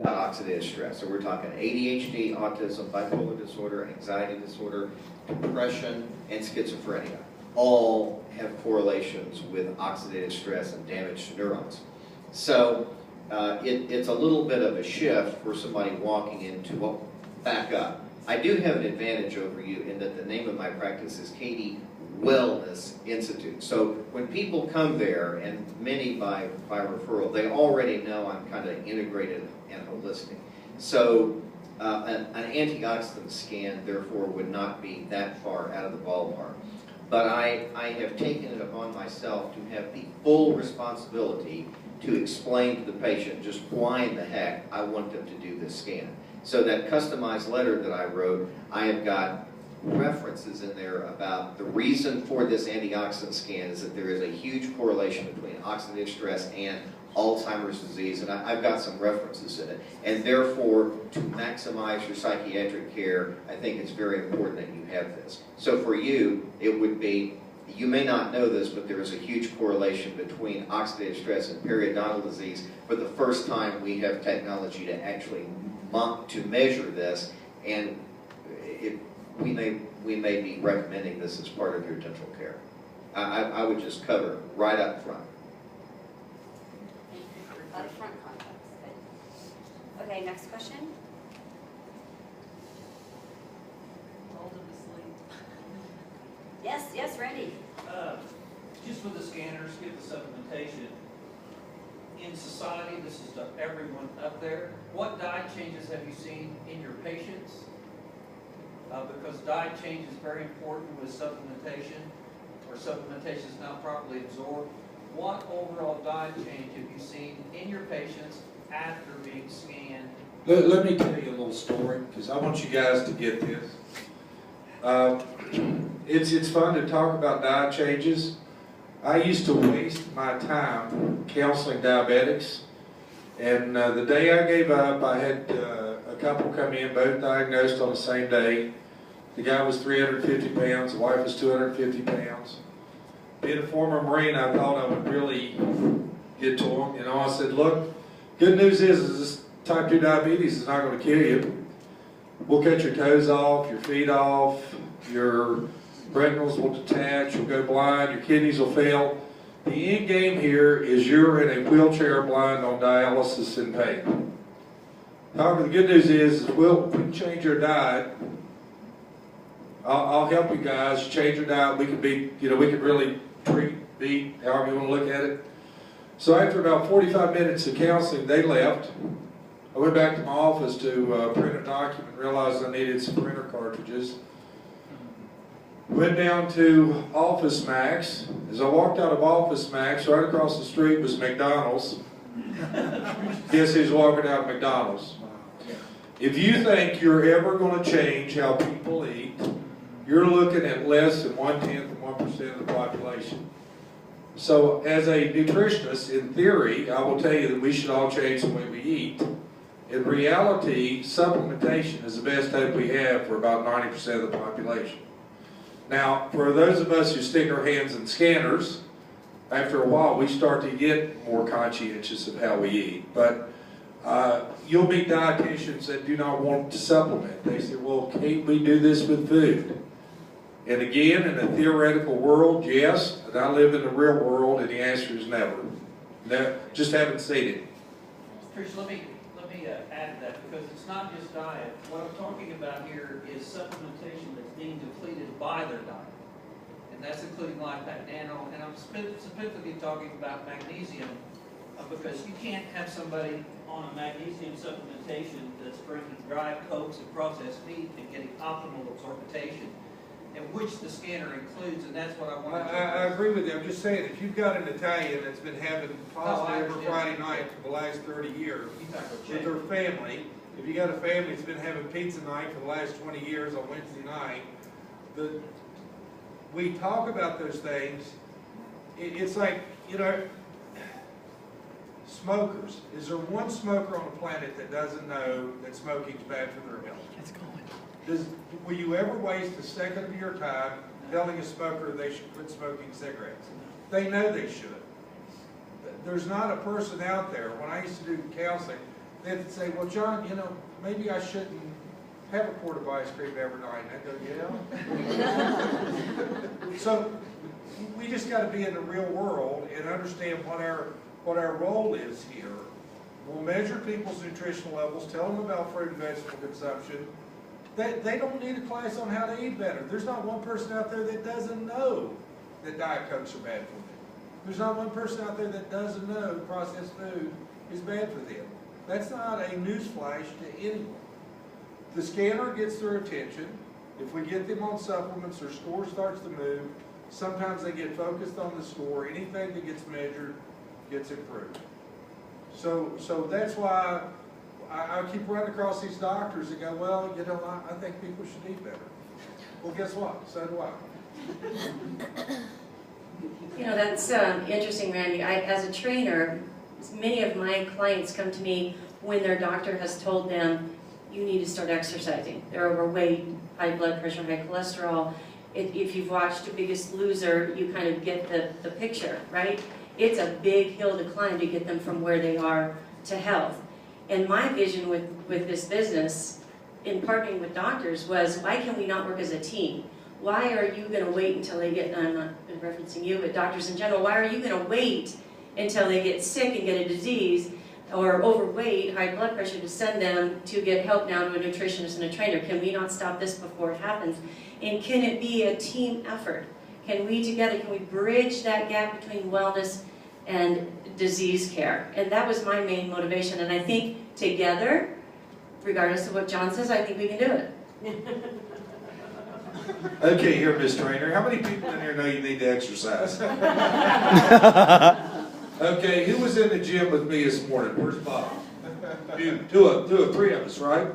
about oxidative stress. So we're talking ADHD, autism, bipolar disorder, anxiety disorder, depression, and schizophrenia. All have correlations with oxidative stress and damaged neurons. So it's a little bit of a shift for somebody walking into, well, back up. I do have an advantage over you in that the name of my practice is Katie Wellness Institute. So when people come there, and many by referral, they already know I'm kind of integrated and holistic. So an antioxidant scan, therefore, would not be that far out of the ballpark. But I have taken it upon myself to have the full responsibility to explain to the patient just why in the heck I want them to do this scan. So that customized letter that I wrote, I have got references in there about the reason for this antioxidant scan is that there is a huge correlation between oxidative stress and Alzheimer's disease, and I've got some references in it. And therefore, to maximize your psychiatric care, I think it's very important that you have this. So for you, it would be, you may not know this, but there is a huge correlation between oxidative stress and periodontal disease. For the first time, we have technology to actually to measure this, and we may be recommending this as part of your dental care. I would just cover it right up front. Upfront context. Good. Okay, next question. Hold them asleep. Yes, Randy. Just with the scanners, get the supplementation. In society, this is to everyone up there. What diet changes have you seen in your patients? Because diet change is very important with supplementation, or supplementation is not properly absorbed. What overall diet change have you seen in your patients after being scanned? Let me tell you a little story, because I want you guys to get this. It's fun to talk about diet changes. I used to waste my time counseling diabetics, and the day I gave up, I had a couple come in, both diagnosed on the same day. The guy was 350 pounds, the wife was 250 pounds. Being a former Marine, I thought I would really get to him. You know, I said, look, good news is this type 2 diabetes is not going to kill you. We'll cut your toes off, your feet off, your retinals will detach, you'll go blind, your kidneys will fail. The end game here is you're in a wheelchair blind on dialysis in pain. However, the good news is we can change your diet. I'll help you guys change your diet. We can be, we can really treat, beat, however you want to look at it. So after about 45 minutes of counseling, they left. I went back to my office to print a document, realized I needed some printer cartridges. Went down to Office Max. As I walked out of Office Max, right across the street was McDonald's. Guess who's walking out of McDonald's? If you think you're ever going to change how people eat, you're looking at less than 1/10 of 1% of the population. So as a nutritionist, in theory, I will tell you that we should all change the way we eat. In reality, supplementation is the best hope we have for about 90% of the population. Now, for those of us who stick our hands in scanners, after a while we start to get more conscientious of how we eat. But you'll meet dietitians that do not want to supplement. They say, well, can't we do this with food? And again, in a theoretical world, yes, and I live in the real world, and the answer is never. Just haven't seen it. Trish, let me add to that, because it's not just diet. What I'm talking about here is supplementation that's being depleted by their diet. And that's including LifePak Nano, and I'm specifically talking about magnesium, because you can't have somebody on a magnesium supplementation that's drinking dry cokes and processed meat and getting optimal absorption, and which the scanner includes, and that's what I want to I agree with you. I'm just saying, if you've got an Italian that's been having pasta every Friday night for the last 30 years with their family, if you got a family that's been having pizza night for the last 20 years on Wednesday night, we talk about those things. It's like, smokers. Is there one smoker on the planet that doesn't know that smoking's bad for their health? Will you ever waste a second of your time telling a smoker they should quit smoking cigarettes? They know they should. There's not a person out there, when I used to do counseling, they'd say, well, John, you know, maybe I shouldn't have a quart of ice cream every night. And I go, yeah. So we just got to be in the real world and understand what our role is here. We'll measure people's nutritional levels, tell them about fruit and vegetable consumption. They don't need a class on how to eat better. There's not one person out there that doesn't know that Diet Cokes are bad for them. There's not one person out there that doesn't know processed food is bad for them. That's not a newsflash to anyone. The scanner gets their attention. If we get them on supplements, their score starts to move. Sometimes they get focused on the score. Anything that gets measured gets improved. So that's why I keep running across these doctors that go, well, you know, I think people should eat better. Well, guess what? So do I. You know, that's interesting, Randy. As a trainer, many of my clients come to me when their doctor has told them, you need to start exercising. They're overweight, high blood pressure, high cholesterol. If you've watched The Biggest Loser, you kind of get the picture, right? It's a big hill to climb to get them from where they are to health. And my vision with this business, in partnering with doctors, was why can we not work as a team? Why are you going to wait until they get, I'm not referencing you, but doctors in general, why are you going to wait until they get sick and get a disease or overweight, high blood pressure, to send them to get help now to a nutritionist and a trainer? Can we not stop this before it happens? And can it be a team effort? Can we together, can we bridge that gap between wellness and disease care? And that was my main motivation. And I think together, regardless of what John says, I think we can do it. Okay, here, Ms. Trainer. How many people in here know you need to exercise? Okay, who was in the gym with me this morning? Where's Bob? Three of us, right?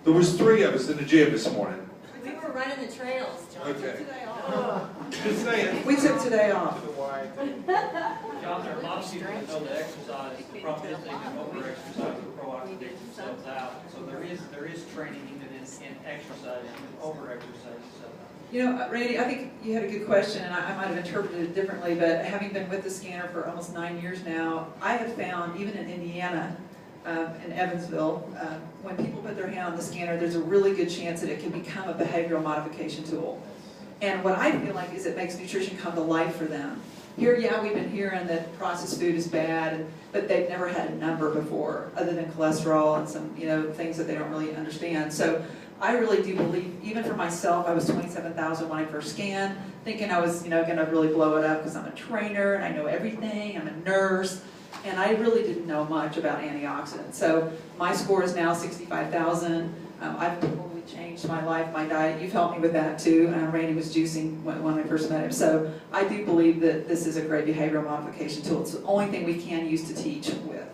There was 3 of us in the gym this morning. We were running the trails, John. Okay. Just saying. We took today off. John, there are a lot of people that know to exercise. The problem is they can over-exercise or proactively dig themselves out. So there is training even in exercise. You can over-exercise yourself. You know, Randy, I think you had a good question, and I might have interpreted it differently, but having been with the scanner for almost 9 years now, I have found, even in Indiana, in Evansville, when people put their hand on the scanner, there's a really good chance that it can become a behavioral modification tool. And what I feel like is it makes nutrition come to life for them. Here, yeah, we've been hearing that processed food is bad, but they've never had a number before, other than cholesterol and some, you know, things that they don't really understand. So I really do believe, even for myself, I was 27,000 when I first scanned, thinking I was, you know, going to really blow it up because I'm a trainer and I know everything. I'm a nurse, and I really didn't know much about antioxidants. So my score is now 65,000. I've totally changed my life, my diet. You've helped me with that too. Randy was juicing when I first met him. So I do believe that this is a great behavioral modification tool. It's the only thing we can use to teach with.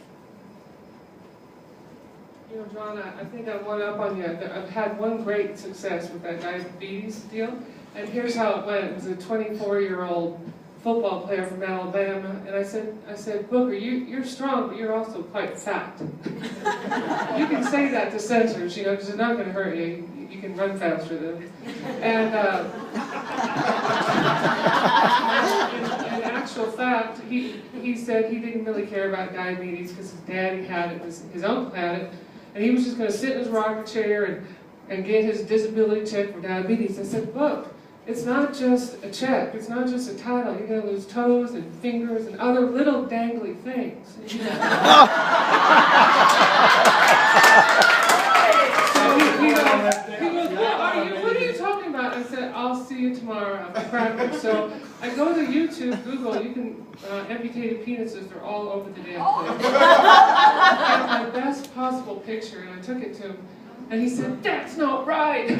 You know, John, I think I went up on you. I've had one great success with that diabetes deal, and here's how it went. It was a 24-year-old football player from Alabama, and I said, Booker, you're strong, but you're also quite fat. You can say that to censors, you know, because it's not going to hurt you. You can run faster than them. And in actual fact, he said he didn't really care about diabetes because his daddy had it, his uncle had it, and he was just going to sit in his rocker chair and get his disability check for diabetes. I said, look, it's not just a check, it's not just a title. You're going to lose toes and fingers and other little dangly things. So he goes, what are you talking about? I said, I'll see you tomorrow after practice. So I go to YouTube, Google, you can, amputated penises, they're all over the damn place. I got my best possible picture, and I took it to him, and he said, that's not right. I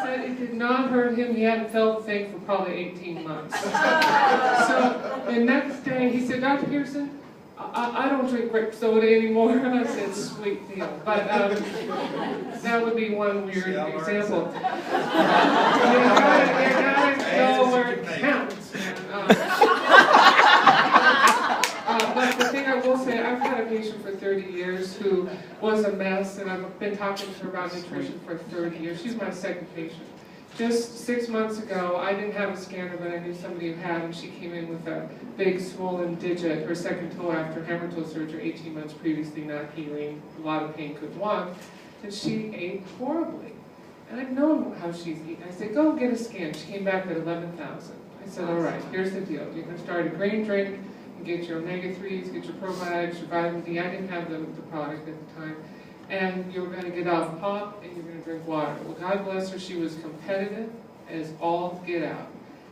said it did not hurt him. He hadn't felt a thing for probably 18 months. So the next day, he said, Dr. Pearson, I don't drink grape soda anymore. And I said, sweet deal. But that would be one weird example. You gotta go where it counts. But the thing I will say, I've had a patient for 30 years who was a mess, and I've been talking to her about nutrition for 30 years. She's my second patient. just 6 months ago, I didn't have a scanner, but I knew somebody who had, and she came in with a big swollen digit, her second toe after hammer toe surgery 18 months previously, not healing, a lot of pain, couldn't walk, and she ate horribly. And I've known how she's eaten. I said, go get a scan. She came back at 11,000. I said, all right, here's the deal. You're going to start a green drink, and get your omega-3s, get your probiotics, your vitamin D. I didn't have the product at the time. And you're going to get off pop, and you're going to drink water. Well, God bless her, she was competitive as all get out.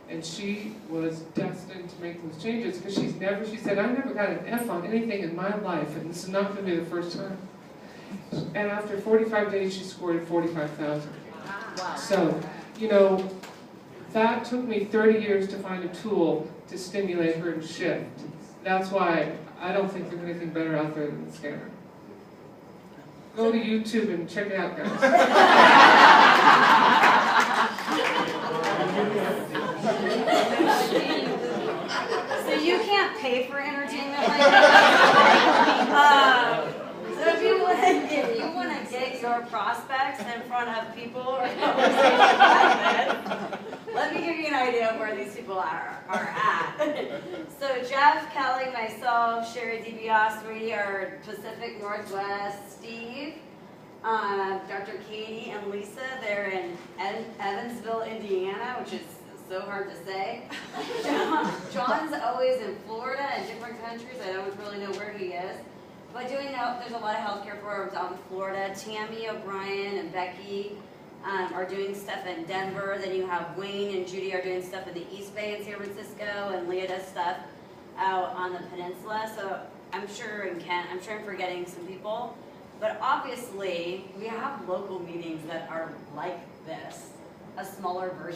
And she was destined to make those changes, because she said, I never got an F on anything in my life, and this is not going to be the first time. And after 45 days, she scored at 45,000. Wow. So, you know, that took me 30 years to find a tool to stimulate her and shift. That's why I don't think there's anything better out there than the scanner. Go to YouTube and check it out, guys. So you can't pay for entertainment like that? So if you want to get your prospects in front of people or conversations like this, let me give you an idea of where these people are at. So Jeff, Kelly, myself, Sherry DiBiase are Pacific Northwest, Steve, Dr. Katie and Lisa, they're in Evansville, Indiana, which is so hard to say. John's always in Florida and different countries. I don't really know where he is. But there's a lot of healthcare programs out in Florida. Tammy O'Brien and Becky are doing stuff in Denver. Then you have Wayne and Judy are doing stuff in the East Bay in San Francisco, and Leah does stuff out on the peninsula. So I'm sure in Kent, I'm sure I'm forgetting some people. But obviously, we have local meetings that are like this, a smaller version.